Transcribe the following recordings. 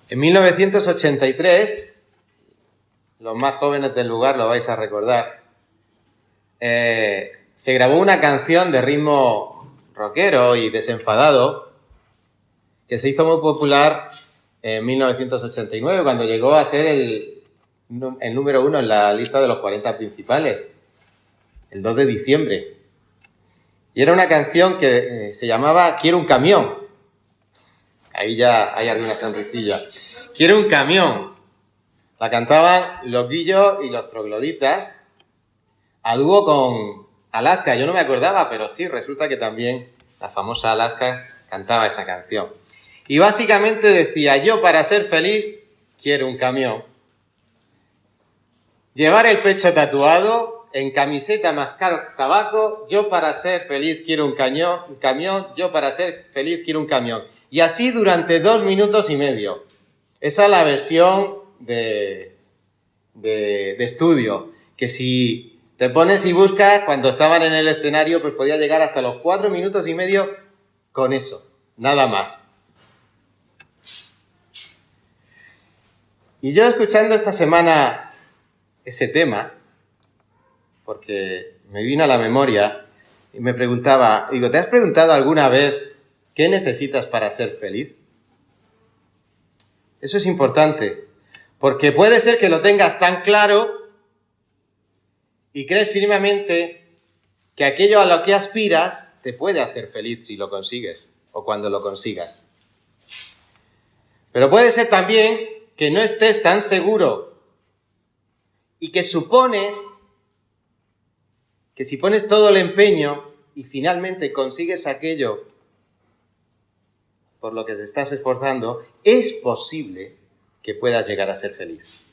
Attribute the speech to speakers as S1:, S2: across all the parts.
S1: En 1983, los más jóvenes del lugar lo vais a recordar, se grabó una canción de ritmo rockero y desenfadado que se hizo muy popular en 1989, cuando llegó a ser el número 1 en la lista de los 40 principales, el 2 de diciembre. Y era una canción que se llamaba Quiero un camión. Ahí ya hay alguna sonrisilla. Quiero un camión. La cantaban los Guillos y los Trogloditas a dúo con Alaska. Yo no me acordaba, pero sí, resulta que también la famosa Alaska cantaba esa canción. Y básicamente decía: yo para ser feliz quiero un camión. Llevar el pecho tatuado, en camiseta mascar tabaco, yo para ser feliz quiero un camión, yo para ser feliz quiero un camión. Y así durante 2 minutos y medio. Esa es la versión de estudio, que si te pones y buscas, cuando estaban en el escenario, pues podía llegar hasta los 4 minutos y medio con eso, nada más. Y yo escuchando esta semana ese tema, porque me vino a la memoria y me preguntaba, digo, ¿te has preguntado alguna vez qué necesitas para ser feliz? Eso es importante, porque puede ser que lo tengas tan claro y crees firmemente que aquello a lo que aspiras te puede hacer feliz si lo consigues o cuando lo consigas. Pero puede ser también que no estés tan seguro y que supones que si pones todo el empeño y finalmente consigues aquello por lo que te estás esforzando, es posible que puedas llegar a ser feliz.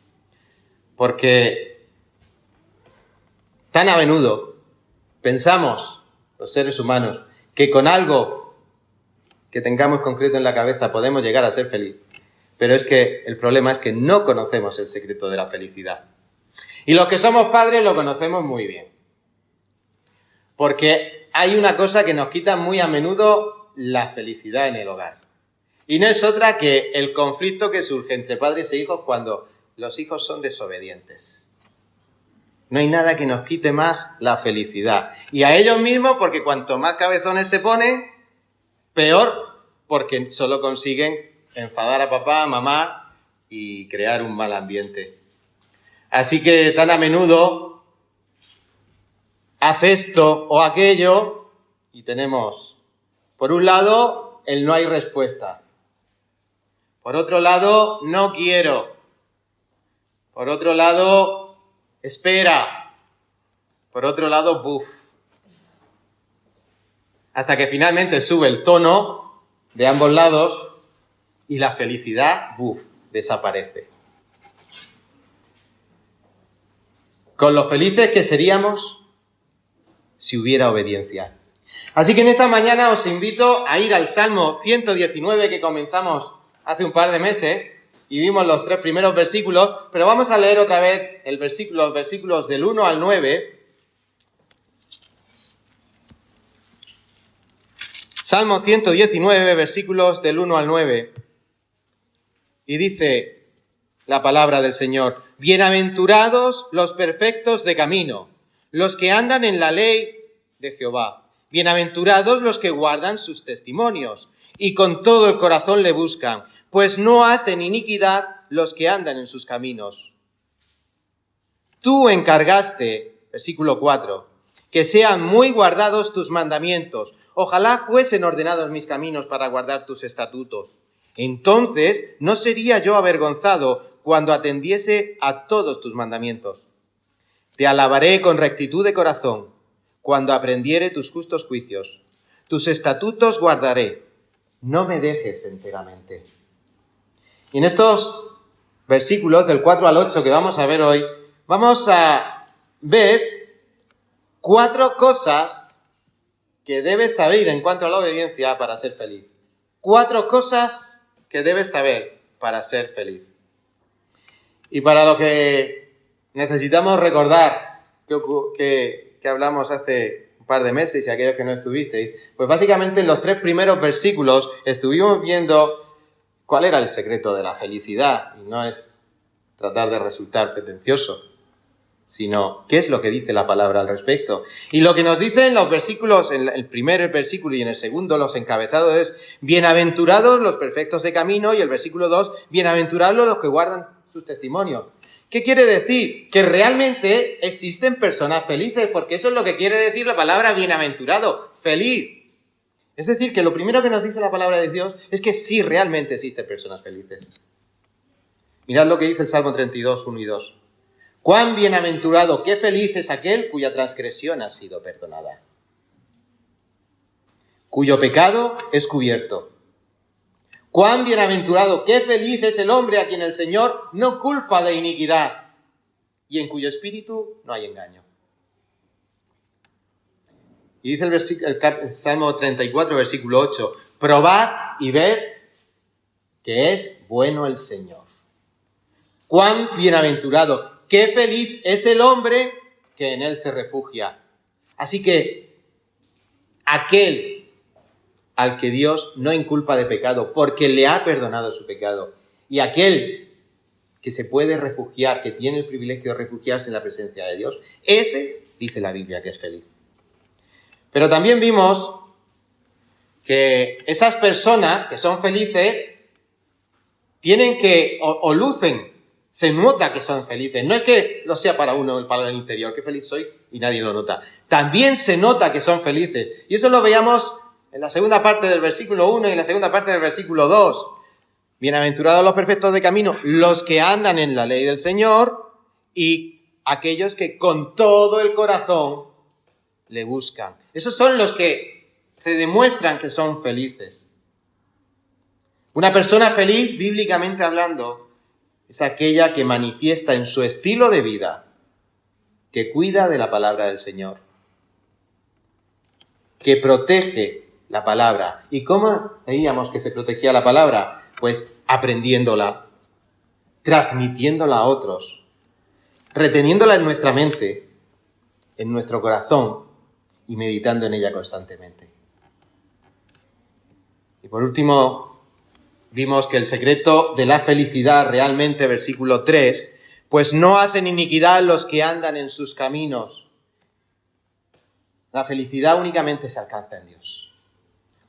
S1: Porque tan a menudo pensamos, los seres humanos, que con algo que tengamos concreto en la cabeza podemos llegar a ser feliz. Pero es que el problema es que no conocemos el secreto de la felicidad. Y los que somos padres lo conocemos muy bien. Porque hay una cosa que nos quita muy a menudo la felicidad en el hogar. Y no es otra que el conflicto que surge entre padres e hijos cuando los hijos son desobedientes. No hay nada que nos quite más la felicidad. Y a ellos mismos, porque cuanto más cabezones se ponen, peor, porque solo consiguen enfadar a papá, a mamá y crear un mal ambiente. Así que tan a menudo haz esto o aquello y tenemos, por un lado, el no hay respuesta. Por otro lado, no quiero. Por otro lado, espera. Por otro lado, buf. Hasta que finalmente sube el tono de ambos lados y la felicidad, buf, desaparece. Con lo felices que seríamos si hubiera obediencia. Así que en esta mañana os invito a ir al Salmo 119 que comenzamos hace un par de meses y vimos los 3 primeros versículos, pero vamos a leer otra vez los versículos del 1 al 9. Salmo 119, versículos del 1 al 9. Y dice la palabra del Señor: bienaventurados los perfectos de camino, los que andan en la ley de Jehová. Bienaventurados los que guardan sus testimonios y con todo el corazón le buscan, pues no hacen iniquidad los que andan en sus caminos. Tú encargaste, versículo 4, que sean muy guardados tus mandamientos. Ojalá fuesen ordenados mis caminos para guardar tus estatutos. Entonces no sería yo avergonzado cuando atendiese a todos tus mandamientos. Te alabaré con rectitud de corazón cuando aprendiere tus justos juicios. Tus estatutos guardaré, no me dejes enteramente. Y en estos versículos del 4 al 8 que vamos a ver hoy, vamos a ver 4 cosas que debes saber en cuanto a la obediencia para ser feliz. 4 cosas que debes saber para ser feliz. Y para lo que necesitamos recordar que hablamos hace un par de meses y aquellos que no estuvisteis, pues básicamente en los 3 primeros versículos estuvimos viendo ¿Cuál era el secreto de la felicidad? Y no es tratar de resultar pretencioso, sino qué es lo que dice la palabra al respecto. Y lo que nos dice en los versículos, en el primer versículo y en el segundo, los encabezados es: bienaventurados los perfectos de camino, y el versículo 2, bienaventurados los que guardan sus testimonios. ¿Qué quiere decir? Que realmente existen personas felices, porque eso es lo que quiere decir la palabra bienaventurado, feliz. Es decir, que lo primero que nos dice la palabra de Dios es que sí, realmente existen personas felices. Mirad lo que dice el Salmo 32, 1 y 2. Cuán bienaventurado, qué feliz es aquel cuya transgresión ha sido perdonada, cuyo pecado es cubierto. Cuán bienaventurado, qué feliz es el hombre a quien el Señor no culpa de iniquidad y en cuyo espíritu no hay engaño. Y dice el Salmo 34, versículo 8, probad y ved que es bueno el Señor. Cuán bienaventurado, qué feliz es el hombre que en él se refugia. Así que aquel al que Dios no inculpa de pecado porque le ha perdonado su pecado, y aquel que se puede refugiar, que tiene el privilegio de refugiarse en la presencia de Dios, ese dice la Biblia que es feliz. Pero también vimos que esas personas que son felices tienen que, o lucen, se nota que son felices. No es que lo sea para uno, para el interior, qué feliz soy y nadie lo nota. También se nota que son felices. Y eso lo veíamos en la segunda parte del versículo 1 y en la segunda parte del versículo 2. Bienaventurados los perfectos de camino, los que andan en la ley del Señor y aquellos que con todo el corazón le buscan. Esos son los que se demuestran que son felices. Una persona feliz, bíblicamente hablando, es aquella que manifiesta en su estilo de vida que cuida de la palabra del Señor, que protege la palabra. ¿Y cómo veíamos que se protegía la palabra? Pues aprendiéndola, transmitiéndola a otros, reteniéndola en nuestra mente, en nuestro corazón y meditando en ella constantemente. Y por último, vimos que el secreto de la felicidad realmente, versículo 3, pues no hacen iniquidad los que andan en sus caminos. La felicidad únicamente se alcanza en Dios.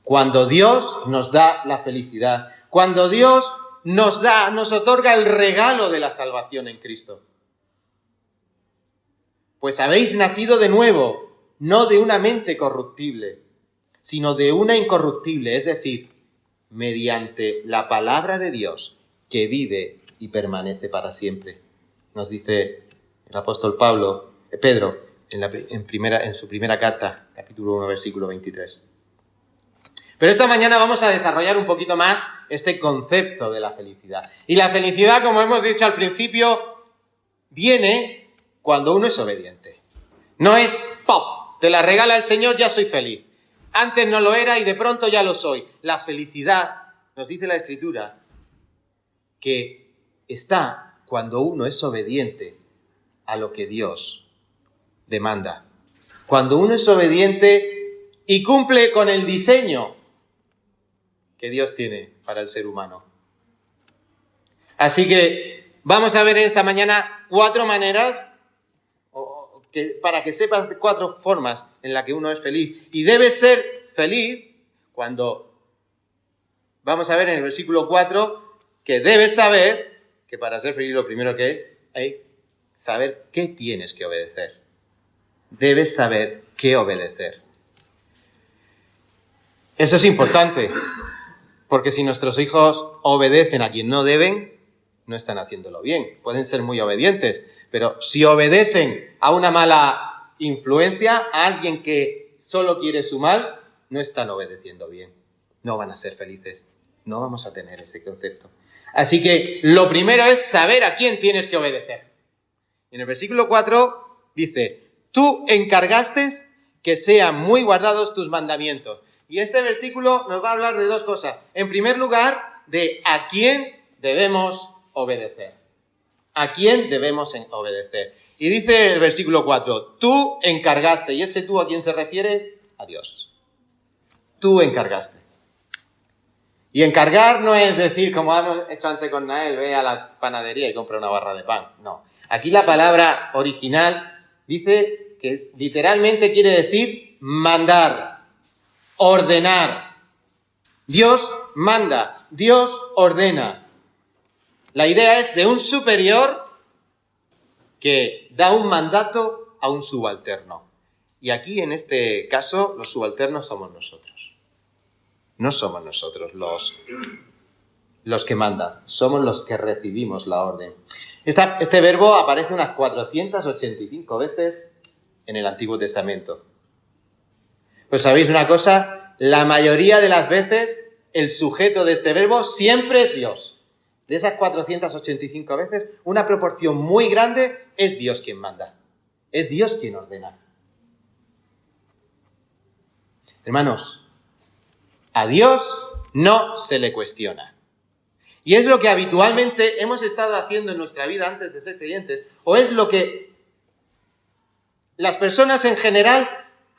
S1: Cuando Dios nos da la felicidad, cuando Dios nos otorga el regalo de la salvación en Cristo. Pues habéis nacido de nuevo, no de una mente corruptible, sino de una incorruptible, es decir, mediante la palabra de Dios que vive y permanece para siempre. Nos dice el apóstol Pedro en su primera carta, capítulo 1, versículo 23. Pero esta mañana vamos a desarrollar un poquito más este concepto de la felicidad. Y la felicidad, como hemos dicho al principio, viene cuando uno es obediente. No es ¡pop! Te la regala el Señor, ya soy feliz. Antes no lo era y de pronto ya lo soy. La felicidad, nos dice la Escritura, que está cuando uno es obediente a lo que Dios demanda. Cuando uno es obediente y cumple con el diseño que Dios tiene para el ser humano. Así que vamos a ver en esta mañana 4 maneras para que sepas 4 formas en las que uno es feliz. Y debe ser feliz cuando, vamos a ver en el versículo 4, que debes saber que para ser feliz lo primero que es saber qué tienes que obedecer. Debes saber qué obedecer. Eso es importante, porque si nuestros hijos obedecen a quien no deben, no están haciéndolo bien. Pueden ser muy obedientes, pero si obedecen a una mala influencia, a alguien que solo quiere su mal, no están obedeciendo bien. No van a ser felices. No vamos a tener ese concepto. Así que lo primero es saber a quién tienes que obedecer. En el versículo 4 dice: tú encargaste que sean muy guardados tus mandamientos. Y este versículo nos va a hablar de 2 cosas. En primer lugar, de a quién debemos obedecer. ¿A quién debemos obedecer? Y dice el versículo 4, tú encargaste. ¿Y ese tú a quién se refiere? A Dios. Tú encargaste. Y encargar no es decir, como hemos hecho antes con Nael, ve a la panadería y compra una barra de pan. No. Aquí la palabra original dice que literalmente quiere decir mandar, ordenar. Dios manda, Dios ordena. La idea es de un superior que da un mandato a un subalterno. Y aquí, en este caso, los subalternos somos nosotros. No somos nosotros los que mandan, somos los que recibimos la orden. Este verbo aparece unas 485 veces en el Antiguo Testamento. Pues ¿sabéis una cosa? La mayoría de las veces el sujeto de este verbo siempre es Dios. De esas 485 veces, una proporción muy grande es Dios quien manda. Es Dios quien ordena. Hermanos, a Dios no se le cuestiona. Y es lo que habitualmente hemos estado haciendo en nuestra vida antes de ser creyentes, o es lo que las personas en general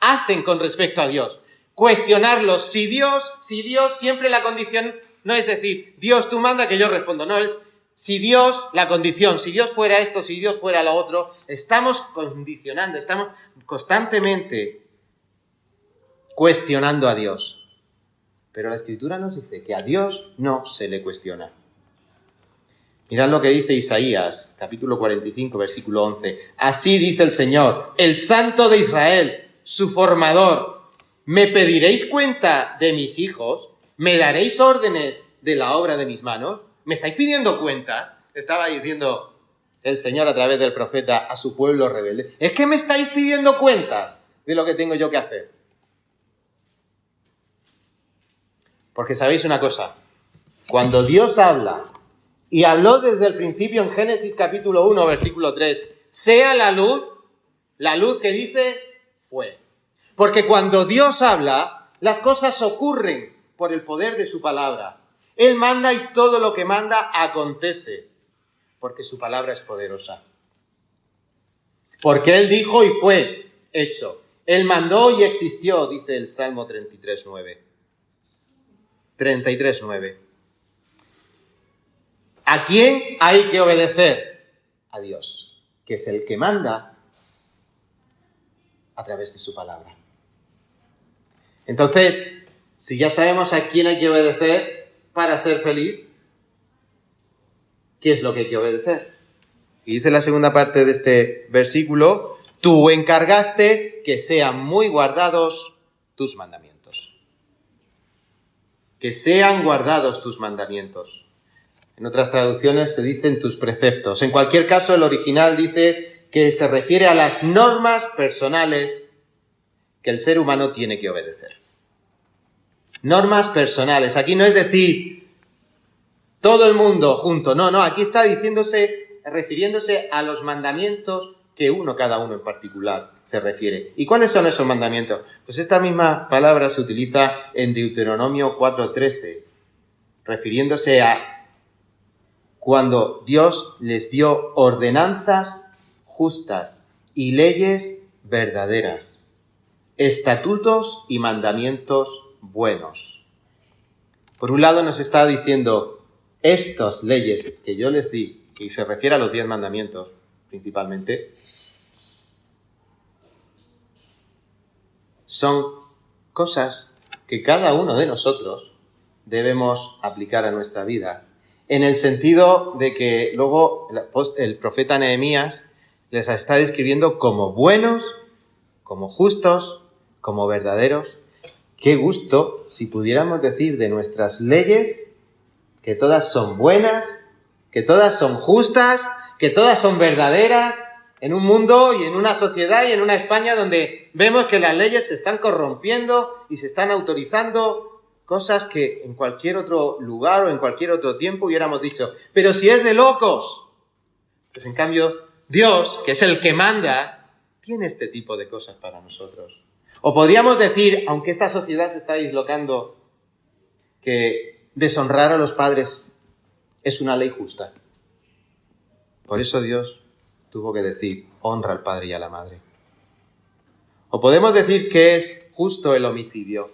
S1: hacen con respecto a Dios. Cuestionarlo. Si Dios siempre la condición no es decir, Dios tú manda que yo respondo, no, es si Dios, la condición, si Dios fuera esto, si Dios fuera lo otro, estamos condicionando, estamos constantemente cuestionando a Dios. Pero la Escritura nos dice que a Dios no se le cuestiona. Mirad lo que dice Isaías, capítulo 45, versículo 11. Así dice el Señor, el Santo de Israel, su formador. ¿Me pediréis cuenta de mis hijos? ¿Me daréis órdenes de la obra de mis manos? ¿Me estáis pidiendo cuentas? Estaba diciendo el Señor a través del profeta a su pueblo rebelde. ¿Es que me estáis pidiendo cuentas de lo que tengo yo que hacer? Porque sabéis una cosa, cuando Dios habla, y habló desde el principio en Génesis capítulo 1, versículo 3, sea la luz que dice, fue. Porque cuando Dios habla, las cosas ocurren por el poder de su palabra. Él manda y todo lo que manda acontece, porque su palabra es poderosa. Porque Él dijo y fue hecho. Él mandó y existió, dice el Salmo 33:9. 33:9. ¿A quién hay que obedecer? A Dios, que es el que manda a través de su palabra. Entonces, si ya sabemos a quién hay que obedecer para ser feliz, ¿qué es lo que hay que obedecer? Y dice la segunda parte de este versículo, tú encargaste que sean muy guardados tus mandamientos. Que sean guardados tus mandamientos. En otras traducciones se dicen tus preceptos. En cualquier caso, el original dice que se refiere a las normas personales que el ser humano tiene que obedecer. Normas personales. Aquí no es decir todo el mundo junto. No, aquí está refiriéndose a los mandamientos que cada uno en particular se refiere. ¿Y cuáles son esos mandamientos? Pues esta misma palabra se utiliza en Deuteronomio 4:13, refiriéndose a cuando Dios les dio ordenanzas justas y leyes verdaderas, estatutos y mandamientos buenos. Por un lado nos está diciendo, estas leyes que yo les di, y se refiere a los 10 mandamientos principalmente, son cosas que cada uno de nosotros debemos aplicar a nuestra vida, en el sentido de que luego el profeta Nehemías les está describiendo como buenos, como justos, como verdaderos. Qué gusto si pudiéramos decir de nuestras leyes que todas son buenas, que todas son justas, que todas son verdaderas, en un mundo y en una sociedad y en una España donde vemos que las leyes se están corrompiendo y se están autorizando cosas que en cualquier otro lugar o en cualquier otro tiempo hubiéramos dicho, pero si es de locos. Pues en cambio, Dios, que es el que manda, tiene este tipo de cosas para nosotros. O podríamos decir, aunque esta sociedad se está dislocando, que deshonrar a los padres es una ley justa. Por eso Dios tuvo que decir, honra al padre y a la madre. O podemos decir que es justo el homicidio.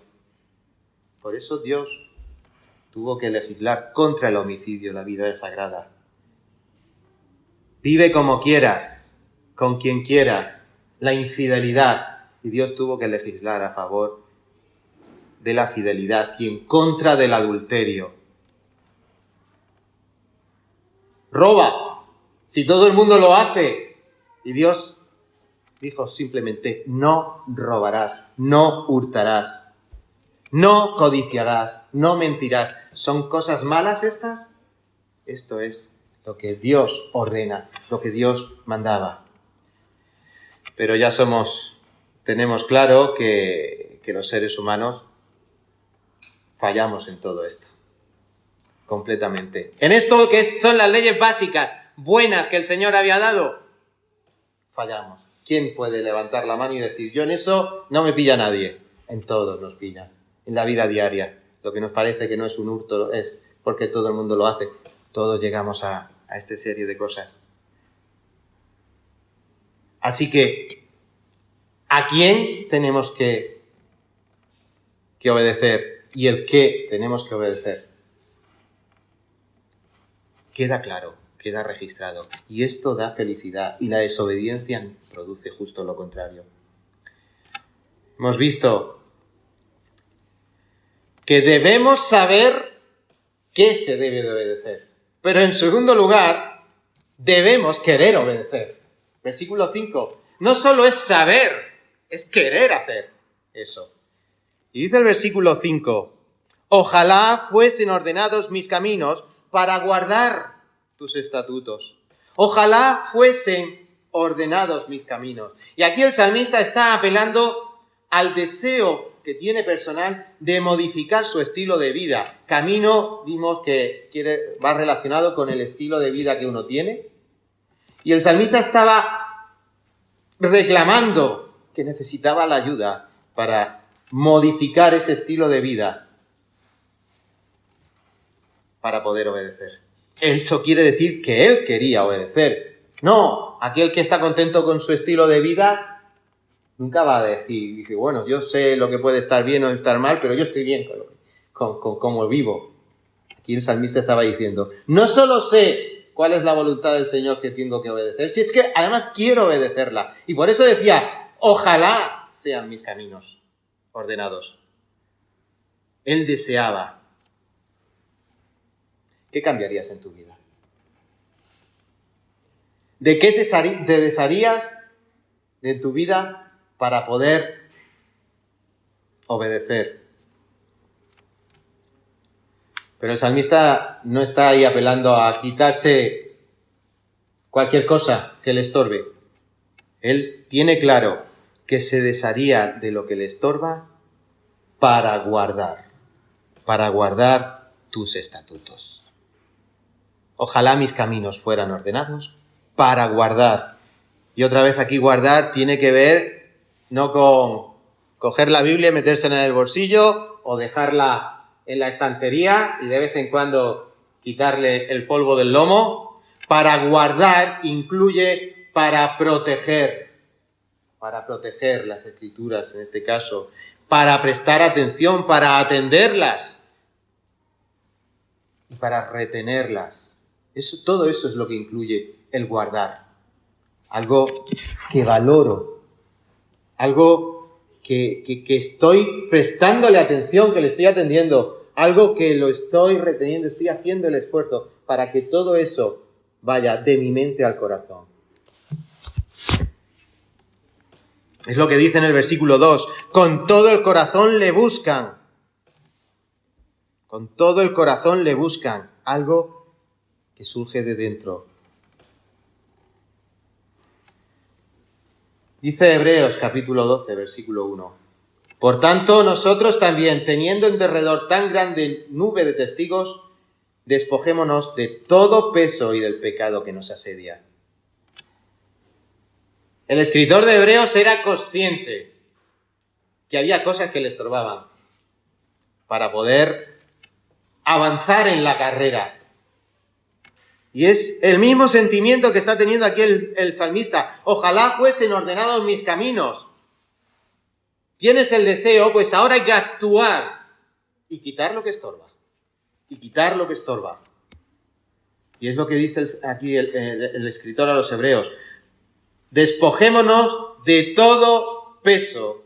S1: Por eso Dios tuvo que legislar contra el homicidio, la vida es sagrada. Vive como quieras, con quien quieras, la infidelidad. Y Dios tuvo que legislar a favor de la fidelidad y en contra del adulterio. Roba, si todo el mundo lo hace. Y Dios dijo simplemente, no robarás, no hurtarás, no codiciarás, no mentirás. ¿Son cosas malas estas? Esto es lo que Dios ordena, lo que Dios mandaba. Pero ya tenemos claro que los seres humanos fallamos en todo esto, completamente. En esto que son las leyes básicas, buenas que el Señor había dado, fallamos. ¿Quién puede levantar la mano y decir, yo en eso no me pilla nadie? En todos nos pilla, en la vida diaria. Lo que nos parece que no es un hurto es porque todo el mundo lo hace. Todos llegamos a esta serie de cosas. Así que, ¿a quién tenemos que obedecer? ¿Y el qué tenemos que obedecer? Queda claro, queda registrado. Y esto da felicidad. Y la desobediencia produce justo lo contrario. Hemos visto que debemos saber qué se debe de obedecer. Pero en segundo lugar, debemos querer obedecer. Versículo 5. No solo es saber, es querer hacer eso. Y dice el versículo 5, ojalá fuesen ordenados mis caminos para guardar tus estatutos. Ojalá fuesen ordenados mis caminos. Y aquí el salmista está apelando al deseo que tiene personal de modificar su estilo de vida. Camino, vimos que va relacionado con el estilo de vida que uno tiene. Y el salmista estaba reclamando que necesitaba la ayuda para modificar ese estilo de vida para poder obedecer. Eso quiere decir que él quería obedecer. No, aquel que está contento con su estilo de vida nunca va a decir, dice, bueno, yo sé lo que puede estar bien o estar mal, pero yo estoy bien con cómo vivo. Aquí el salmista estaba diciendo, no solo sé cuál es la voluntad del Señor que tengo que obedecer, si es que además quiero obedecerla. Y por eso decía, ojalá sean mis caminos ordenados. Él deseaba. ¿Qué cambiarías en tu vida? ¿De qué te desharías de tu vida para poder obedecer? Pero el salmista no está ahí apelando a quitarse cualquier cosa que le estorbe. Él tiene claro que se desharía de lo que le estorba para guardar tus estatutos. Ojalá mis caminos fueran ordenados para guardar. Y otra vez aquí guardar tiene que ver no con coger la Biblia y metérsela en el bolsillo o dejarla en la estantería y de vez en cuando quitarle el polvo del lomo. Para guardar incluye para proteger las Escrituras en este caso, para prestar atención, para atenderlas y para retenerlas. Todo eso es lo que incluye el guardar. Algo que valoro, algo que estoy prestándole atención, que le estoy atendiendo, algo que lo estoy reteniendo, estoy haciendo el esfuerzo para que todo eso vaya de mi mente al corazón. Es lo que dice en el versículo 2, con todo el corazón le buscan. Con todo el corazón le buscan, algo que surge de dentro. Dice Hebreos capítulo 12, versículo 1. Por tanto, nosotros también, teniendo en derredor tan grande nube de testigos, despojémonos de todo peso y del pecado que nos asedia. El escritor de Hebreos era consciente que había cosas que le estorbaban para poder avanzar en la carrera. Y es el mismo sentimiento que está teniendo aquí el salmista. Ojalá fuesen ordenados mis caminos. Tienes el deseo, pues ahora hay que actuar y quitar lo que estorba. y quitar lo que estorba. Y es lo que dice aquí el escritor a los Hebreos. Despojémonos de todo peso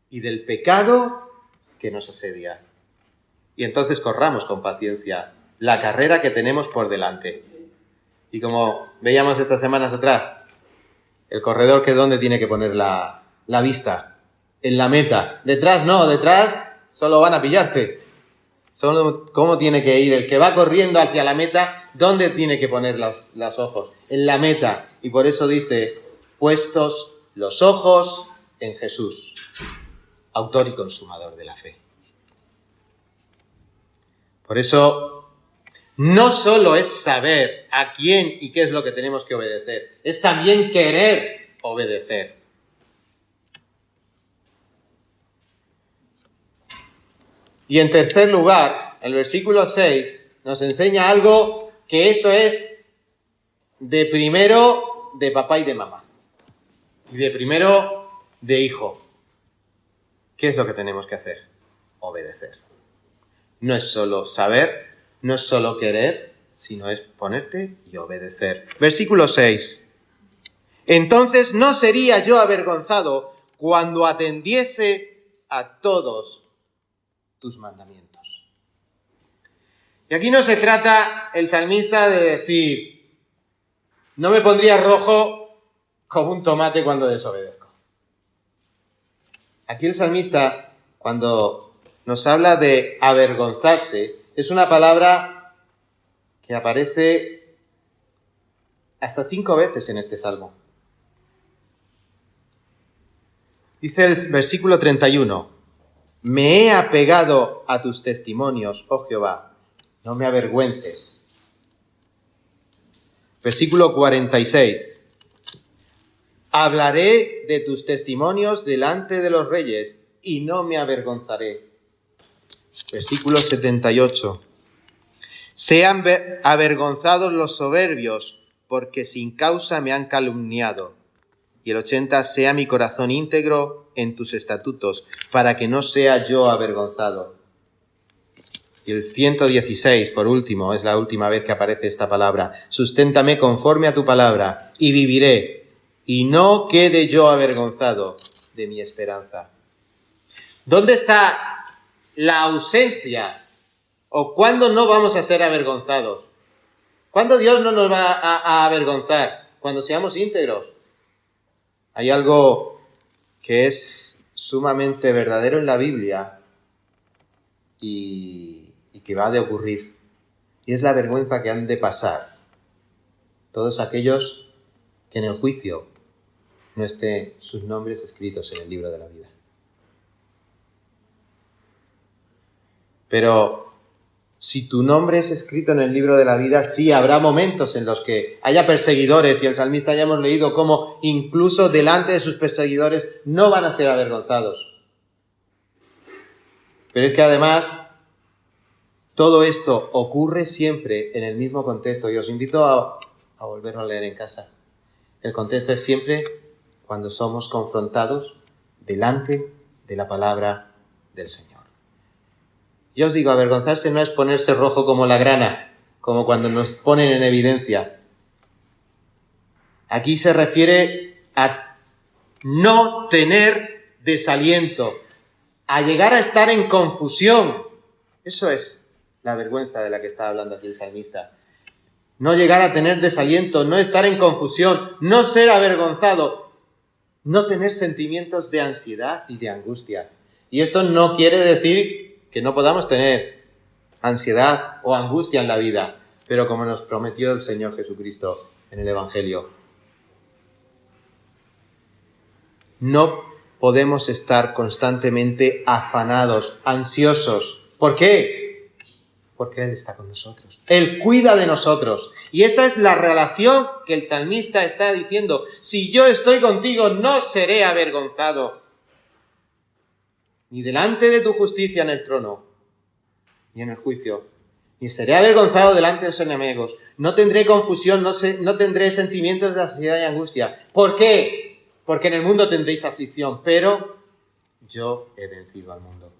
S1: y del pecado que nos asedia. Y entonces corramos con paciencia la carrera que tenemos por delante. Y como veíamos estas semanas atrás, el corredor, que ¿dónde tiene que poner la vista? En la meta. Detrás no, detrás solo van a pillarte. Solo, ¿cómo tiene que ir? El que va corriendo hacia la meta, ¿dónde tiene que poner los ojos? En la meta. Y por eso dice, puestos los ojos en Jesús, autor y consumador de la fe. Por eso, no solo es saber a quién y qué es lo que tenemos que obedecer, es también querer obedecer. Y en tercer lugar, el versículo 6 nos enseña algo que eso es de primero de papá y de mamá. Y de primero de hijo. ¿Qué es lo que tenemos que hacer? Obedecer. No es solo saber, no es solo querer, sino es ponerte y obedecer. Versículo 6. Entonces no sería yo avergonzado cuando atendiese a todos tus mandamientos. Y aquí no se trata el salmista de decir, no me pondría rojo como un tomate cuando desobedezco. Aquí el salmista, cuando nos habla de avergonzarse, es una palabra que aparece hasta 5 veces en este salmo. Dice el versículo 31, me he apegado a tus testimonios, oh Jehová, no me avergüences. Versículo 46, hablaré de tus testimonios delante de los reyes y no me avergonzaré. Versículo 78, sean avergonzados los soberbios, porque sin causa me han calumniado. Y el 80, sea mi corazón íntegro en tus estatutos, para que no sea yo avergonzado. Y el 116, por último, es la última vez que aparece esta palabra. Susténtame conforme a tu palabra, y viviré, y no quede yo avergonzado de mi esperanza. ¿Dónde está la ausencia? ¿O cuándo no vamos a ser avergonzados? ¿Cuándo Dios no nos va a avergonzar? Cuando seamos íntegros. Hay algo que es sumamente verdadero en la Biblia y que va a ocurrir. Y es la vergüenza que han de pasar todos aquellos que en el juicio no estén sus nombres escritos en el libro de la vida. Pero si tu nombre es escrito en el libro de la vida, sí habrá momentos en los que haya perseguidores, y el salmista ya hemos leído cómo incluso delante de sus perseguidores no van a ser avergonzados. Pero es que además todo esto ocurre siempre en el mismo contexto, y os invito a volverlo a leer en casa. El contexto es siempre cuando somos confrontados delante de la palabra del Señor. Yo os digo, avergonzarse no es ponerse rojo como la grana, como cuando nos ponen en evidencia. Aquí se refiere a no tener desaliento, a llegar a estar en confusión. Eso es la vergüenza de la que está hablando aquí el salmista. No llegar a tener desaliento, no estar en confusión, no ser avergonzado, no tener sentimientos de ansiedad y de angustia. Y esto no quiere decir que no podamos tener ansiedad o angustia en la vida, pero como nos prometió el Señor Jesucristo en el Evangelio. No podemos estar constantemente afanados, ansiosos. ¿Por qué? Porque Él está con nosotros. Él cuida de nosotros. Y esta es la relación que el salmista está diciendo. Si yo estoy contigo, no seré avergonzado. Ni delante de tu justicia en el trono, ni en el juicio, ni seré avergonzado delante de los enemigos. No tendré confusión, no tendré sentimientos de ansiedad y angustia. ¿Por qué? Porque en el mundo tendréis aflicción, pero yo he vencido al mundo.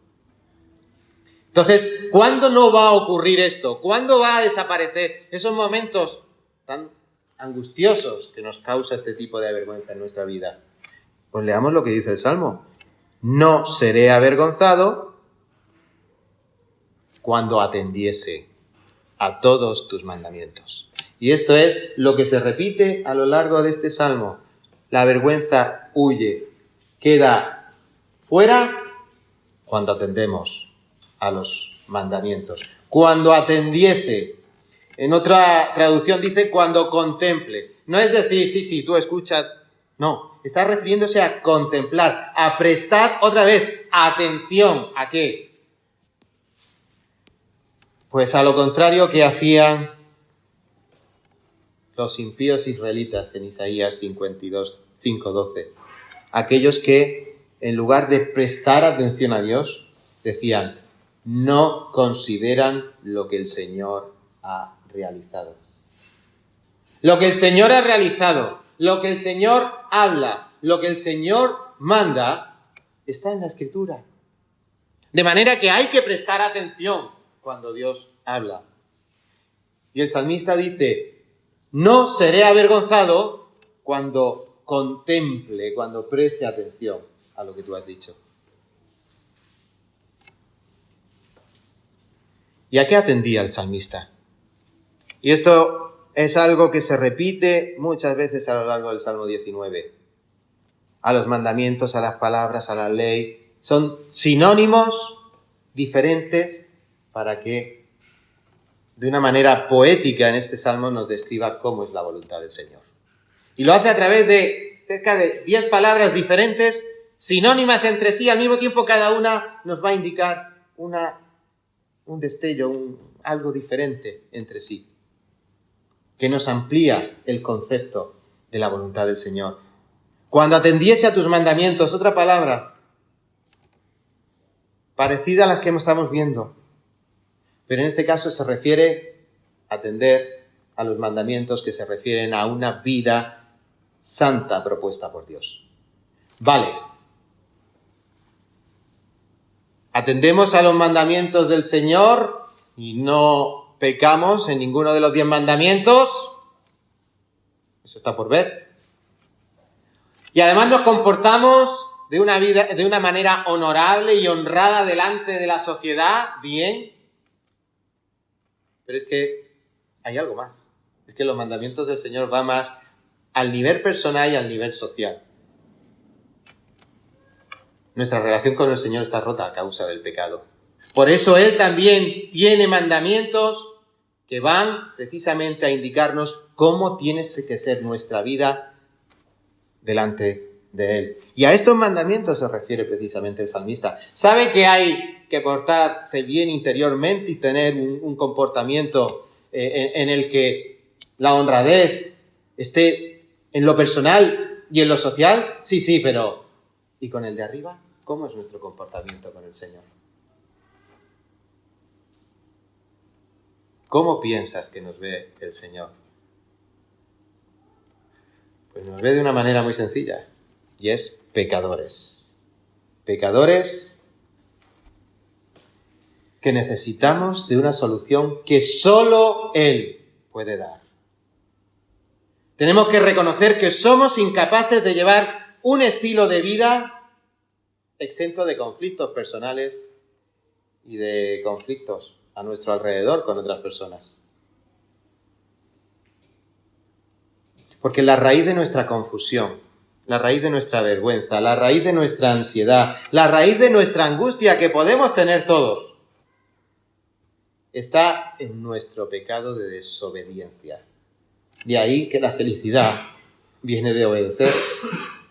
S1: Entonces, ¿cuándo no va a ocurrir esto? ¿Cuándo va a desaparecer esos momentos tan angustiosos que nos causa este tipo de vergüenza en nuestra vida? Pues leamos lo que dice el Salmo. No seré avergonzado cuando atendiese a todos tus mandamientos. Y esto es lo que se repite a lo largo de este Salmo. La vergüenza huye, queda fuera cuando atendemos a los mandamientos. Cuando atendiese. En otra traducción dice cuando contemple. No es decir, sí, tú escuchas. No, está refiriéndose a contemplar, a prestar otra vez atención. ¿A qué? Pues a lo contrario que hacían los impíos israelitas en Isaías 52, 5:12. Aquellos que, en lugar de prestar atención a Dios, decían, no consideran lo que el Señor ha realizado. Lo que el Señor ha realizado, lo que el Señor habla, lo que el Señor manda, está en la Escritura. De manera que hay que prestar atención cuando Dios habla. Y el salmista dice, no seré avergonzado cuando contemple, cuando preste atención a lo que tú has dicho. ¿Y a qué atendía el salmista? Y esto es algo que se repite muchas veces a lo largo del Salmo 19. A los mandamientos, a las palabras, a la ley. Son sinónimos diferentes para que de una manera poética en este Salmo nos describa cómo es la voluntad del Señor. Y lo hace a través de cerca de 10 palabras diferentes, sinónimas entre sí, al mismo tiempo cada una nos va a indicar un destello, algo diferente entre sí, que nos amplía el concepto de la voluntad del Señor. Cuando atendiese a tus mandamientos, otra palabra parecida a las que estamos viendo, pero en este caso se refiere a atender a los mandamientos que se refieren a una vida santa propuesta por Dios. Vale. Atendemos a los mandamientos del Señor y no pecamos en ninguno de los 10 mandamientos. Eso está por ver. Y además nos comportamos de una manera honorable y honrada delante de la sociedad. Bien. Pero es que hay algo más. Es que los mandamientos del Señor van más al nivel personal y al nivel social. Nuestra relación con el Señor está rota a causa del pecado. Por eso Él también tiene mandamientos que van precisamente a indicarnos cómo tiene que ser nuestra vida delante de Él. Y a estos mandamientos se refiere precisamente el salmista. Sabe que hay que portarse bien interiormente y tener un comportamiento en el que la honradez esté en lo personal y en lo social. Sí, pero ¿y con el de arriba? ¿Cómo es nuestro comportamiento con el Señor? ¿Cómo piensas que nos ve el Señor? Pues nos ve de una manera muy sencilla, y es pecadores. Pecadores que necesitamos de una solución que solo Él puede dar. Tenemos que reconocer que somos incapaces de llevar un estilo de vida exento de conflictos personales y de conflictos a nuestro alrededor con otras personas. Porque la raíz de nuestra confusión, la raíz de nuestra vergüenza, la raíz de nuestra ansiedad, la raíz de nuestra angustia que podemos tener todos, está en nuestro pecado de desobediencia. De ahí que la felicidad viene de obedecer.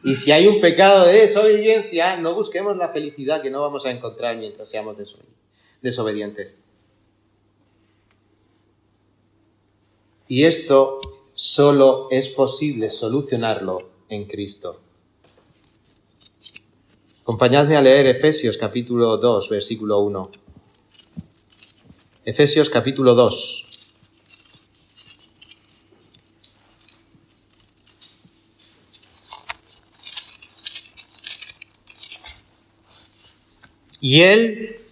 S1: Y si hay un pecado de desobediencia, no busquemos la felicidad que no vamos a encontrar mientras seamos desobedientes. Y esto solo es posible solucionarlo en Cristo. Acompañadme a leer Efesios capítulo 2, versículo 1. Efesios capítulo 2. Y Él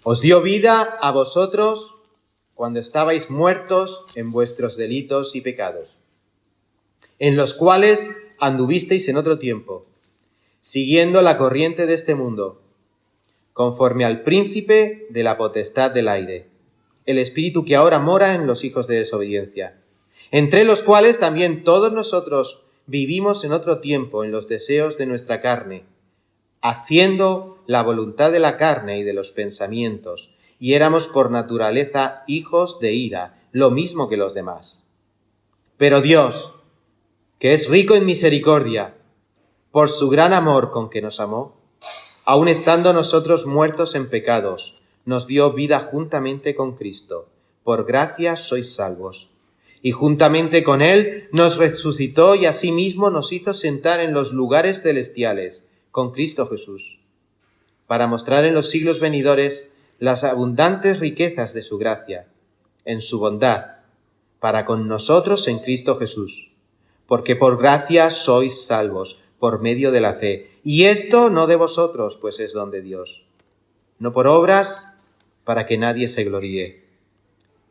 S1: Os dio vida a vosotros cuando estabais muertos en vuestros delitos y pecados, en los cuales anduvisteis en otro tiempo, siguiendo la corriente de este mundo, conforme al príncipe de la potestad del aire, el espíritu que ahora mora en los hijos de desobediencia, entre los cuales también todos nosotros vivimos en otro tiempo en los deseos de nuestra carne, haciendo la voluntad de la carne y de los pensamientos, y éramos por naturaleza hijos de ira, lo mismo que los demás. Pero Dios, que es rico en misericordia, por su gran amor con que nos amó, aun estando nosotros muertos en pecados, nos dio vida juntamente con Cristo. Por gracia sois salvos. Y juntamente con Él nos resucitó y asimismo nos hizo sentar en los lugares celestiales, con Cristo Jesús, para mostrar en los siglos venidores las abundantes riquezas de su gracia, en su bondad, para con nosotros en Cristo Jesús. Porque por gracia sois salvos, por medio de la fe. Y esto no de vosotros, pues es don de Dios. No por obras, para que nadie se gloríe.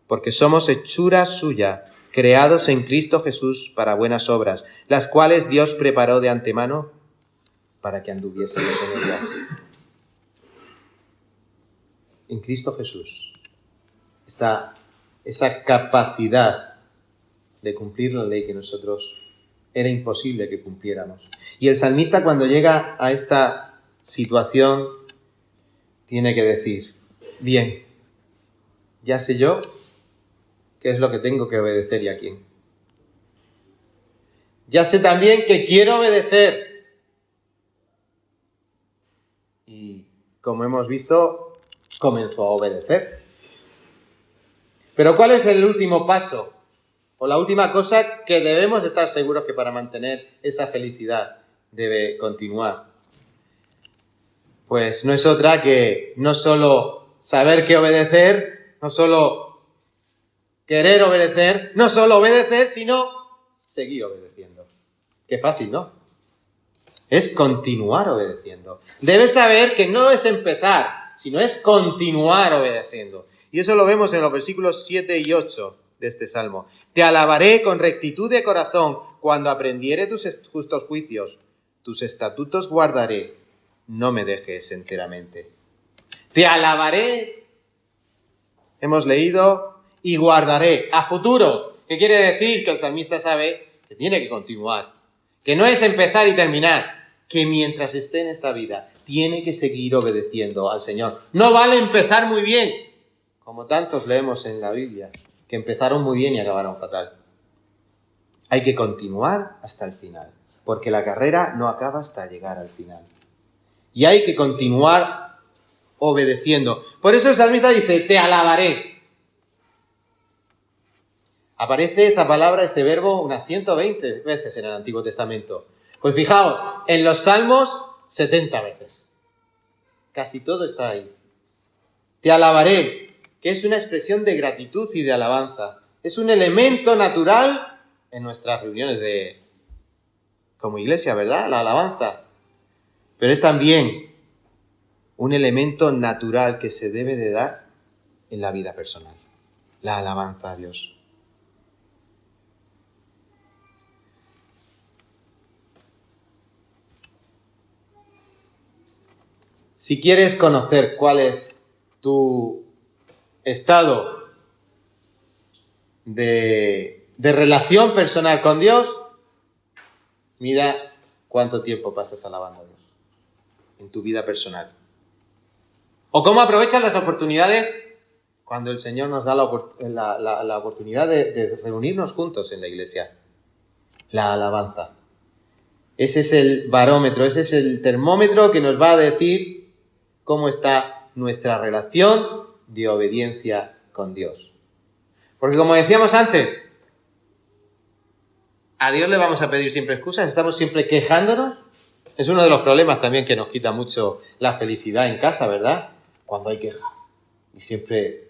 S1: Porque somos hechura suya, creados en Cristo Jesús para buenas obras, las cuales Dios preparó de antemano para que anduviésemos en ellas. En Cristo Jesús está esa capacidad de cumplir la ley que nosotros era imposible que cumpliéramos. Y el salmista, cuando llega a esta situación, tiene que decir: bien, ya sé yo qué es lo que tengo que obedecer y a quién. Ya sé también que quiero obedecer. Y como hemos visto, comenzó a obedecer. Pero ¿cuál es el último paso? O la última cosa que debemos estar seguros que para mantener esa felicidad debe continuar. Pues no es otra que no solo saber qué obedecer, no solo querer obedecer, no solo obedecer, sino seguir obedeciendo. Qué fácil, ¿no? Es continuar obedeciendo. Debes saber que no es empezar, sino es continuar obedeciendo. Y eso lo vemos en los versículos 7 y 8 de este salmo. Te alabaré con rectitud de corazón cuando aprendiere tus justos juicios. Tus estatutos guardaré, no me dejes enteramente. Te alabaré, hemos leído, y guardaré a futuro. ¿Qué quiere decir? Que el salmista sabe que tiene que continuar. Que no es empezar y terminar. Que mientras esté en esta vida, tiene que seguir obedeciendo al Señor. No vale empezar muy bien, como tantos leemos en la Biblia, que empezaron muy bien y acabaron fatal. Hay que continuar hasta el final, porque la carrera no acaba hasta llegar al final. Y hay que continuar obedeciendo. Por eso el salmista dice, te alabaré. Aparece esta palabra, este verbo, unas 120 veces en el Antiguo Testamento. Pues fijaos, en los Salmos, 70 veces. Casi todo está ahí. Te alabaré, que es una expresión de gratitud y de alabanza. Es un elemento natural en nuestras reuniones como iglesia, ¿verdad? La alabanza. Pero es también un elemento natural que se debe de dar en la vida personal. La alabanza a Dios. Si quieres conocer cuál es tu estado de relación personal con Dios, mira cuánto tiempo pasas alabando a Dios en tu vida personal. O cómo aprovechas las oportunidades cuando el Señor nos da la oportunidad de reunirnos juntos en la iglesia. La alabanza. Ese es el barómetro, ese es el termómetro que nos va a decir cómo está nuestra relación de obediencia con Dios. Porque como decíamos antes, a Dios le vamos a pedir siempre excusas, estamos siempre quejándonos. Es uno de los problemas también que nos quita mucho la felicidad en casa, ¿verdad? Cuando hay queja. Y siempre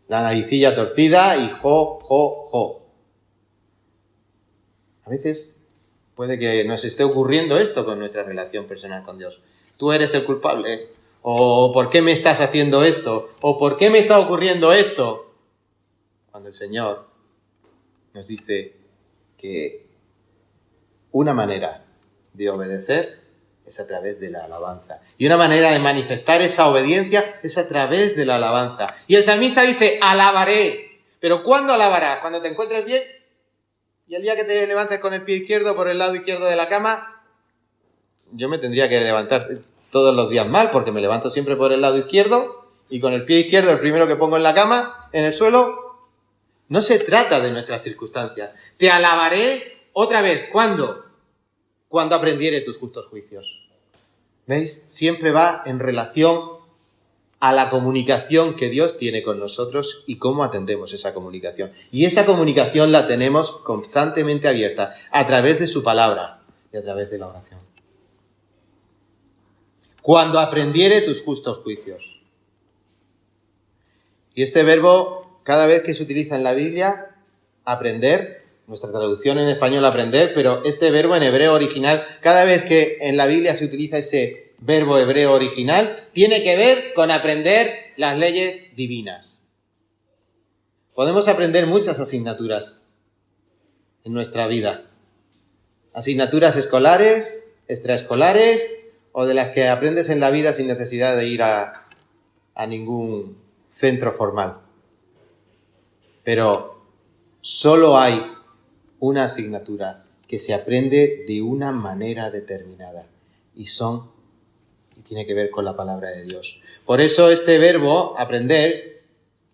S1: la naricilla torcida y jo. A veces puede que nos esté ocurriendo esto con nuestra relación personal con Dios. Tú eres el culpable, o ¿por qué me estás haciendo esto? O ¿por qué me está ocurriendo esto? Cuando el Señor nos dice que una manera de obedecer es a través de la alabanza. Y una manera de manifestar esa obediencia es a través de la alabanza. Y el salmista dice, alabaré. ¿Pero cuándo alabarás? ¿Cuando te encuentres bien? ¿Y el día que te levantes con el pie izquierdo por el lado izquierdo de la cama? Yo me tendría que levantar todos los días mal, porque me levanto siempre por el lado izquierdo y con el pie izquierdo, el primero que pongo en la cama, en el suelo. No se trata de nuestras circunstancias. Te alabaré otra vez. ¿Cuándo? Cuando aprendiere tus justos juicios. ¿Veis? Siempre va en relación a la comunicación que Dios tiene con nosotros y cómo atendemos esa comunicación. Y esa comunicación la tenemos constantemente abierta a través de su palabra y a través de la oración. Cuando aprendiere tus justos juicios. Y este verbo, cada vez que se utiliza en la Biblia, aprender, nuestra traducción en español aprender, pero este verbo en hebreo original, cada vez que en la Biblia se utiliza ese verbo hebreo original, tiene que ver con aprender las leyes divinas. Podemos aprender muchas asignaturas en nuestra vida. Asignaturas escolares, extraescolares, o de las que aprendes en la vida sin necesidad de ir a ningún centro formal. Pero solo hay una asignatura que se aprende de una manera determinada y tiene que ver con la palabra de Dios. Por eso este verbo, aprender,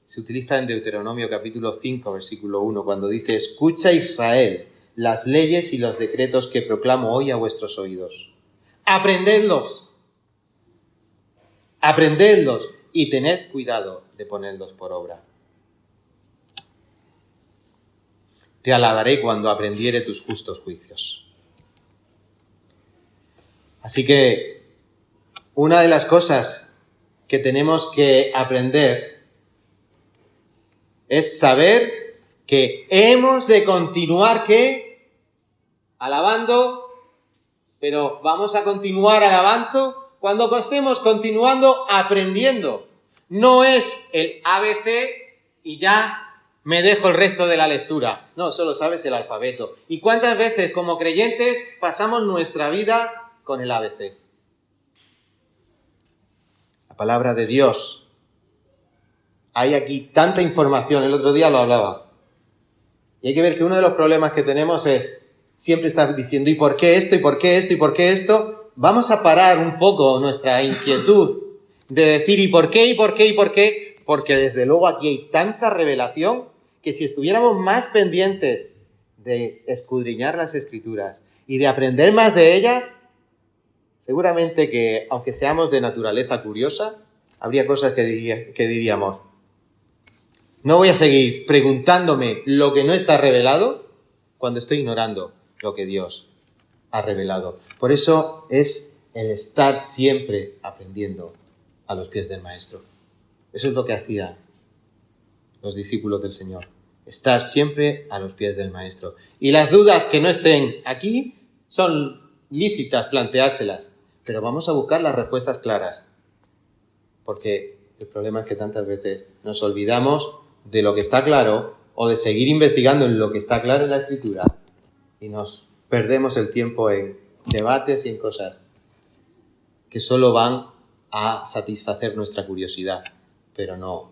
S1: se utiliza en Deuteronomio capítulo 5, versículo 1, cuando dice: escucha Israel las leyes y los decretos que proclamo hoy a vuestros oídos. Aprendedlos y tened cuidado de ponerlos por obra. Te alabaré cuando aprendiere tus justos juicios. Así que una de las cosas que tenemos que aprender es saber que hemos de continuar, ¿qué? Alabando, pero vamos a continuar alabando cuando estemos continuando aprendiendo. No es el ABC y ya me dejo el resto de la lectura. No, solo sabes el alfabeto. ¿Y cuántas veces como creyentes pasamos nuestra vida con el ABC? La palabra de Dios. Hay aquí tanta información, el otro día lo hablaba. Y hay que ver que uno de los problemas que tenemos es siempre estar diciendo ¿y por qué esto? ¿Y por qué esto? ¿Y por qué esto? Vamos a parar un poco nuestra inquietud de decir ¿y por qué? ¿Y por qué? ¿Y por qué? Porque desde luego aquí hay tanta revelación que si estuviéramos más pendientes de escudriñar las Escrituras y de aprender más de ellas, seguramente que, aunque seamos de naturaleza curiosa, habría cosas que diríamos: no voy a seguir preguntándome lo que no está revelado cuando estoy ignorando lo que Dios ha revelado. Por eso es el estar siempre aprendiendo a los pies del Maestro. Eso es lo que hacían los discípulos del Señor. Estar siempre a los pies del Maestro. Y las dudas que no estén aquí son lícitas planteárselas, pero vamos a buscar las respuestas claras. Porque el problema es que tantas veces nos olvidamos de lo que está claro o de seguir investigando en lo que está claro en la Escritura y nos perdemos el tiempo en debates y en cosas que solo van a satisfacer nuestra curiosidad, pero no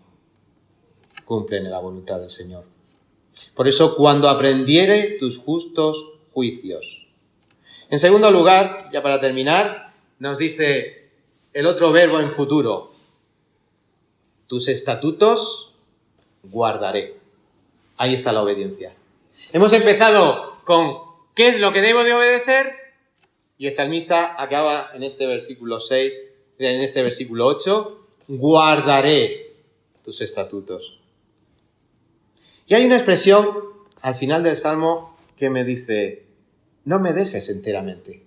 S1: cumplen la voluntad del Señor. Por eso, cuando aprendiere tus justos juicios. En segundo lugar, ya para terminar, nos dice el otro verbo en futuro: tus estatutos guardaré. Ahí está la obediencia. Hemos empezado con ¿qué es lo que debo de obedecer? Y el salmista acaba en este versículo 6, en este versículo 8, guardaré tus estatutos. Y hay una expresión al final del Salmo que me dice: no me dejes enteramente.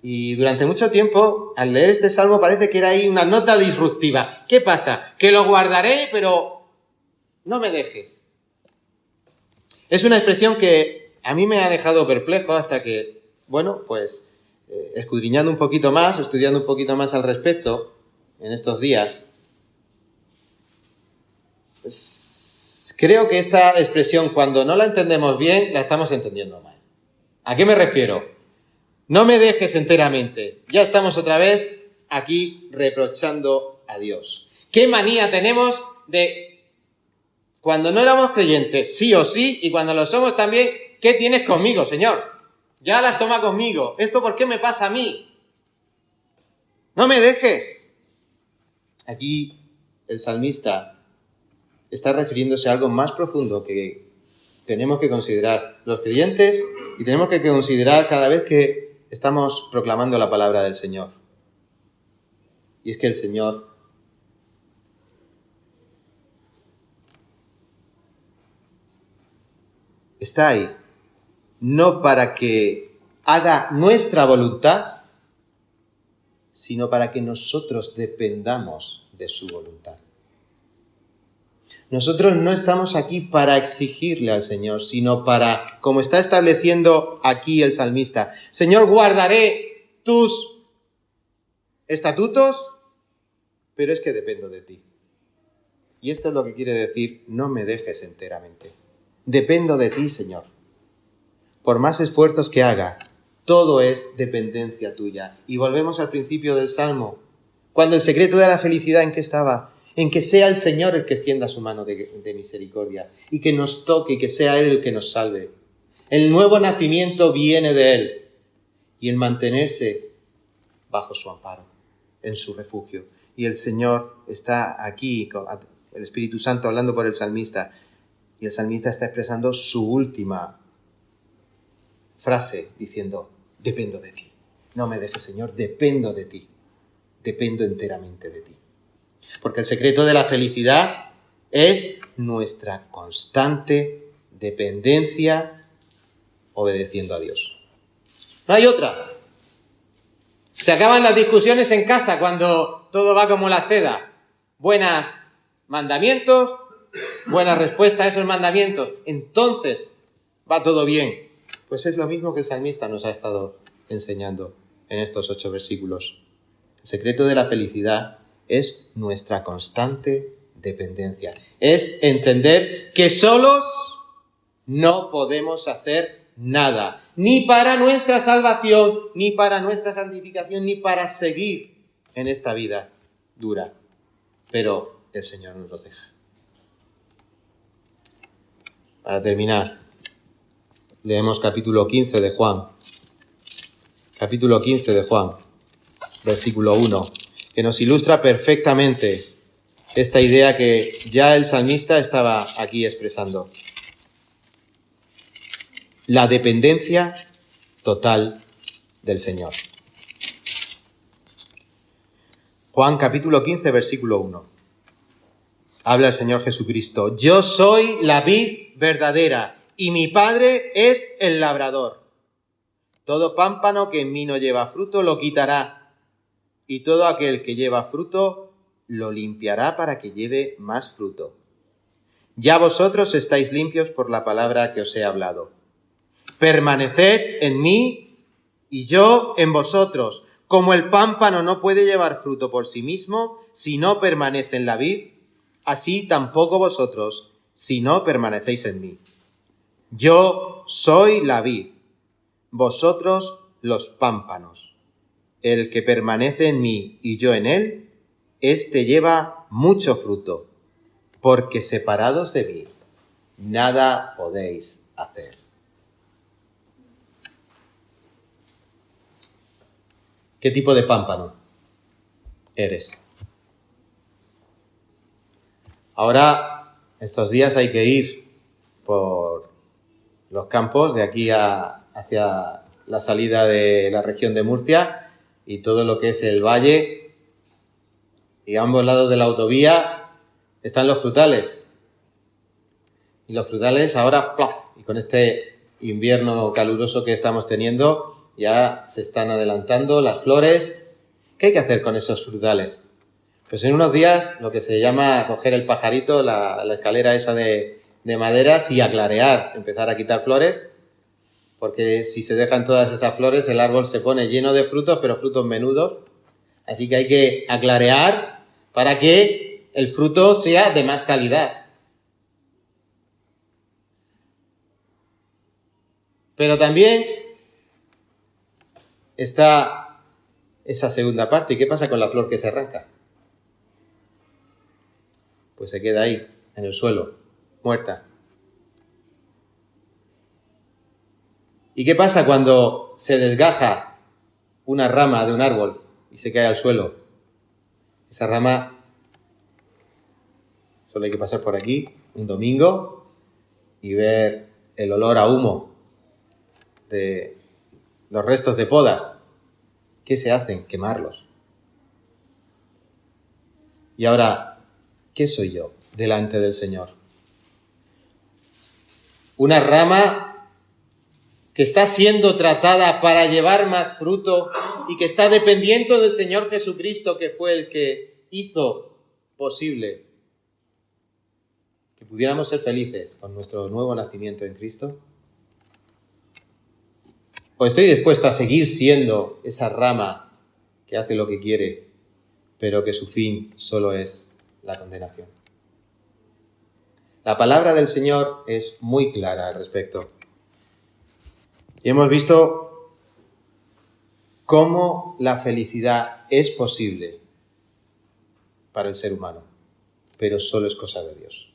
S1: Y durante mucho tiempo, al leer este Salmo, parece que era ahí una nota disruptiva. ¿Qué pasa? Que lo guardaré, pero no me dejes. Es una expresión que a mí me ha dejado perplejo hasta que, escudriñando un poquito más, estudiando un poquito más al respecto en estos días, creo que esta expresión, cuando no la entendemos bien, la estamos entendiendo mal. ¿A qué me refiero? No me dejes enteramente. Ya estamos otra vez aquí reprochando a Dios. ¿Qué manía tenemos de cuando no éramos creyentes, sí o sí, y cuando lo somos también, ¿qué tienes conmigo, Señor? Ya las toma conmigo. ¿Esto por qué me pasa a mí? No me dejes. Aquí el salmista está refiriéndose a algo más profundo que tenemos que considerar los creyentes y tenemos que considerar cada vez que estamos proclamando la palabra del Señor. Y es que el Señor está ahí, no para que haga nuestra voluntad, sino para que nosotros dependamos de su voluntad. Nosotros no estamos aquí para exigirle al Señor, sino para, como está estableciendo aquí el salmista, Señor, guardaré tus estatutos, pero es que dependo de ti. Y esto es lo que quiere decir, no me dejes enteramente. Dependo de ti, Señor. Por más esfuerzos que haga, todo es dependencia tuya. Y volvemos al principio del Salmo, cuando el secreto de la felicidad en que estaba, en que sea el Señor el que extienda su mano de misericordia y que nos toque y que sea Él el que nos salve. El nuevo nacimiento viene de Él y el mantenerse bajo su amparo, en su refugio. Y el Señor está aquí, el Espíritu Santo hablando por el salmista, y el salmista está expresando su última frase diciendo, dependo de ti. No me dejes, Señor, dependo de ti. Dependo enteramente de ti. Porque el secreto de la felicidad es nuestra constante dependencia obedeciendo a Dios. No hay otra. Se acaban las discusiones en casa cuando todo va como la seda. Buenos mandamientos, buena respuesta a esos mandamientos. Entonces va todo bien. Pues es lo mismo que el salmista nos ha estado enseñando en estos 8 versículos. El secreto de la felicidad es nuestra constante dependencia. Es entender que solos no podemos hacer nada. Ni para nuestra salvación, ni para nuestra santificación, ni para seguir en esta vida dura. Pero el Señor nos los deja. Para terminar, leemos capítulo 15 de Juan. Capítulo 15 de Juan, versículo 1. Que nos ilustra perfectamente esta idea que ya el salmista estaba aquí expresando. La dependencia total del Señor. Juan capítulo 15, versículo 1. Habla el Señor Jesucristo. Yo soy la vid verdadera y mi Padre es el labrador. Todo pámpano que en mí no lleva fruto lo quitará. Y todo aquel que lleva fruto lo limpiará para que lleve más fruto. Ya vosotros estáis limpios por la palabra que os he hablado. Permaneced en mí y yo en vosotros. Como el pámpano no puede llevar fruto por sí mismo si no permanece en la vid, así tampoco vosotros si no permanecéis en mí. Yo soy la vid, vosotros los pámpanos. El que permanece en mí y yo en él, éste lleva mucho fruto, porque separados de mí, nada podéis hacer. ¿Qué tipo de pámpano eres? Ahora, estos días hay que ir por los campos de aquí hacia la salida de la región de Murcia, y todo lo que es el valle, y a ambos lados de la autovía están los frutales. Y los frutales ahora, ¡plaf! Y con este invierno caluroso que estamos teniendo, ya se están adelantando las flores. ¿Qué hay que hacer con esos frutales? Pues en unos días lo que se llama coger el pajarito, la escalera esa de maderas y a clarear, empezar a quitar flores, porque si se dejan todas esas flores, el árbol se pone lleno de frutos, pero frutos menudos. Así que hay que aclarear para que el fruto sea de más calidad. Pero también está esa segunda parte. ¿Y qué pasa con la flor que se arranca? Pues se queda ahí, en el suelo, muerta. ¿Y qué pasa cuando se desgaja una rama de un árbol y se cae al suelo? Esa rama, solo hay que pasar por aquí un domingo y ver el olor a humo de los restos de podas. ¿Qué se hacen? Quemarlos. Y ahora, ¿qué soy yo delante del Señor? Una rama que está siendo tratada para llevar más fruto y que está dependiendo del Señor Jesucristo, que fue el que hizo posible que pudiéramos ser felices con nuestro nuevo nacimiento en Cristo. ¿O estoy dispuesto a seguir siendo esa rama que hace lo que quiere, pero que su fin solo es la condenación? La palabra del Señor es muy clara al respecto. Y hemos visto cómo la felicidad es posible para el ser humano, pero solo es cosa de Dios.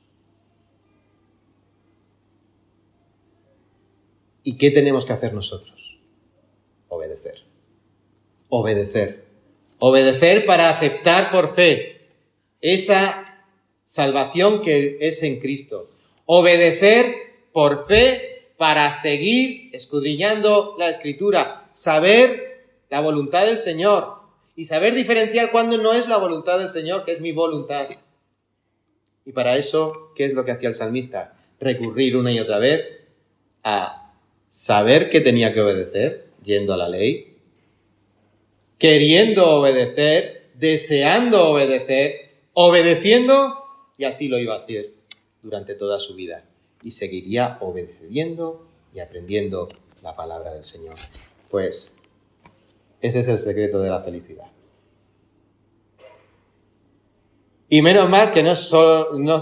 S1: ¿Y qué tenemos que hacer nosotros? Obedecer. Obedecer. Obedecer para aceptar por fe esa salvación que es en Cristo. Obedecer por fe para seguir escudriñando la Escritura, saber la voluntad del Señor y saber diferenciar cuándo no es la voluntad del Señor, que es mi voluntad. Y para eso, ¿qué es lo que hacía el salmista? Recurrir una y otra vez a saber que tenía que obedecer, yendo a la ley, queriendo obedecer, deseando obedecer, obedeciendo, y así lo iba a hacer durante toda su vida. Y seguiría obedeciendo y aprendiendo la palabra del Señor. Pues ese es el secreto de la felicidad. Y menos mal que no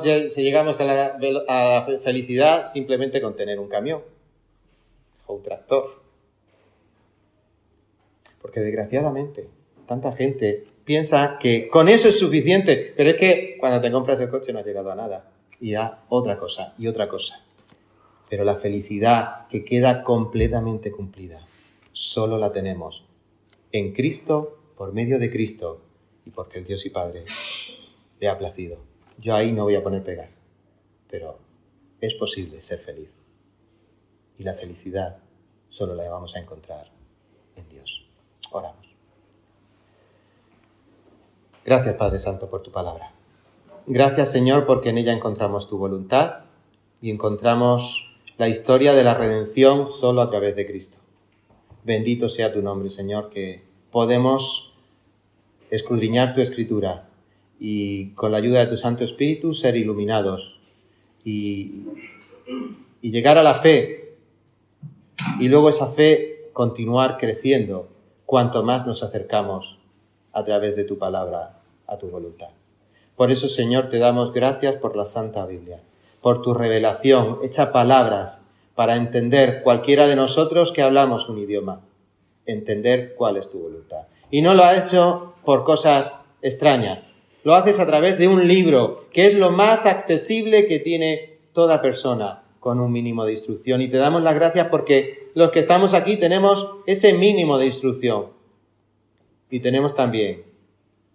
S1: llegamos a la felicidad simplemente con tener un camión o un tractor. Porque desgraciadamente tanta gente piensa que con eso es suficiente, pero es que cuando te compras el coche no has llegado a nada. Y a otra cosa y otra cosa. Pero la felicidad que queda completamente cumplida solo la tenemos en Cristo, por medio de Cristo y porque el Dios y Padre le ha placido. Yo ahí no voy a poner pegas, pero es posible ser feliz. Y la felicidad solo la vamos a encontrar en Dios. Oramos. Gracias, Padre Santo, por tu palabra. Gracias, Señor, porque en ella encontramos tu voluntad y encontramos la historia de la redención solo a través de Cristo. Bendito sea tu nombre, Señor, que podemos escudriñar tu Escritura y con la ayuda de tu Santo Espíritu ser iluminados y llegar a la fe y luego esa fe continuar creciendo cuanto más nos acercamos a través de tu palabra a tu voluntad. Por eso, Señor, te damos gracias por la Santa Biblia, por tu revelación hecha palabras para entender cualquiera de nosotros que hablamos un idioma, entender cuál es tu voluntad. Y no lo has hecho por cosas extrañas, lo haces a través de un libro, que es lo más accesible que tiene toda persona con un mínimo de instrucción. Y te damos las gracias porque los que estamos aquí tenemos ese mínimo de instrucción. Y tenemos también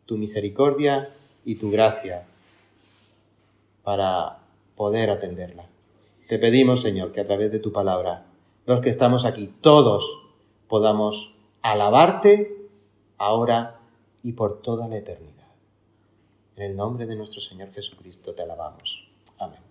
S1: tu misericordia y tu gracia para poder atenderla. Te pedimos, Señor, que a través de tu palabra, los que estamos aquí, todos podamos alabarte ahora y por toda la eternidad. En el nombre de nuestro Señor Jesucristo te alabamos. Amén.